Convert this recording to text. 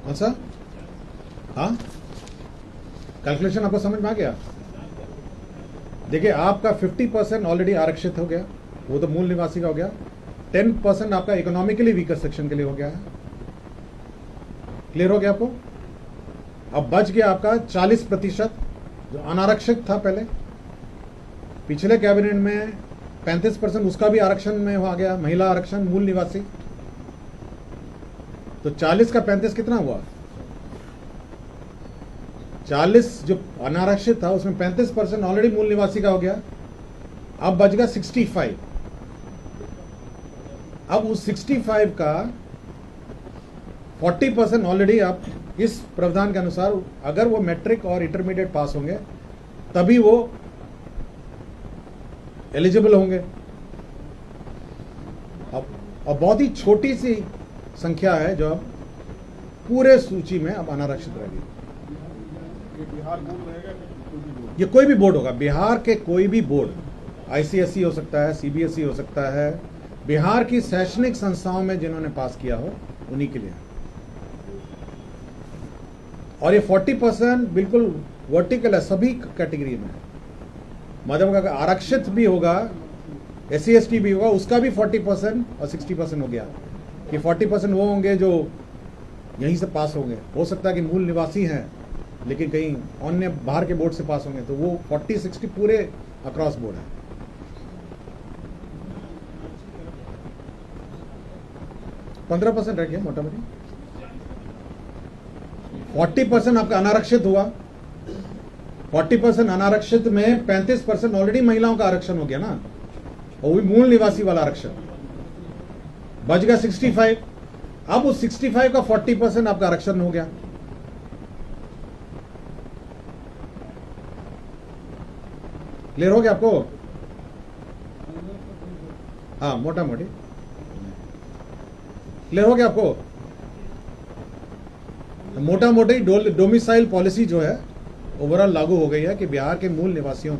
कौन सा? हाँ, कैलकुलेशन आपको समझ में आ गया? देखिए, आपका 50% ऑलरेडी आरक्षित हो गया, वो तो मूल निवासी का हो गया। 10% आपका इकोनॉमिकली वीकर सेक्शन के लिए हो गया है। क्लियर हो गया आपको? अब बच गया आपका 40% जो अनारक्षित था पहले। पिछले कैबिनेट में 35% उसका भी आरक्षण में आ गया, महिला आरक्षण, मूल निवासी। तो 40 का 35 कितना हुआ? 40 जो अनारक्षित था उसमें 35% ऑलरेडी मूल निवासी का हो गया। अब बच गया 65। अब उस 65 का 40% ऑलरेडी आप इस प्रावधान के अनुसार अगर वो मैट्रिक और इंटरमीडिएट पास होंगे तभी वो एलिजिबल होंगे। अब बहुत ही छोटी सी संख्या है जो अब पूरे सूची में अब अनारक्षित रहेगी। ये कोई भी बोर्ड होगा, बिहार के कोई भी बोर्ड, आईसीएसई हो सकता है, सीबीएसई हो सकता है, बिहार की शैक्षणिक संस्थाओं में जिन्होंने पास किया हो उन्हीं के लिए। और ये 40% बिल्कुल वर्टिकल है, सभी कैटेगरी में। मतलब अगर आरक्षित भी होगा, एससी एसटी भी होगा, उसका भी 40% और 60% हो गया कि 40% वो होंगे जो यहीं से पास होंगे। हो सकता है कि मूल निवासी हैं लेकिन कहीं अन्य बाहर के बोर्ड से पास होंगे, तो वो 40-60 पूरे अक्रॉस बोर्ड है। %15 रह गया मोटा मोटी। 40% आपका अनारक्षित हुआ। 40% अनारक्षित में 35% ऑलरेडी महिलाओं का आरक्षण हो गया ना, और वो मूल निवासी वाला आरक्षण बच गया 65। अब उस 65 का 40% आपका आरक्षण हो गया। क्लियर हो गया आपको? हाँ, मोटा मोटी क्लियर हो गया आपको? मोटा मोटी डोमिसाइल पॉलिसी जो है ओवरऑल लागू हो गई है कि बिहार के मूल निवासियों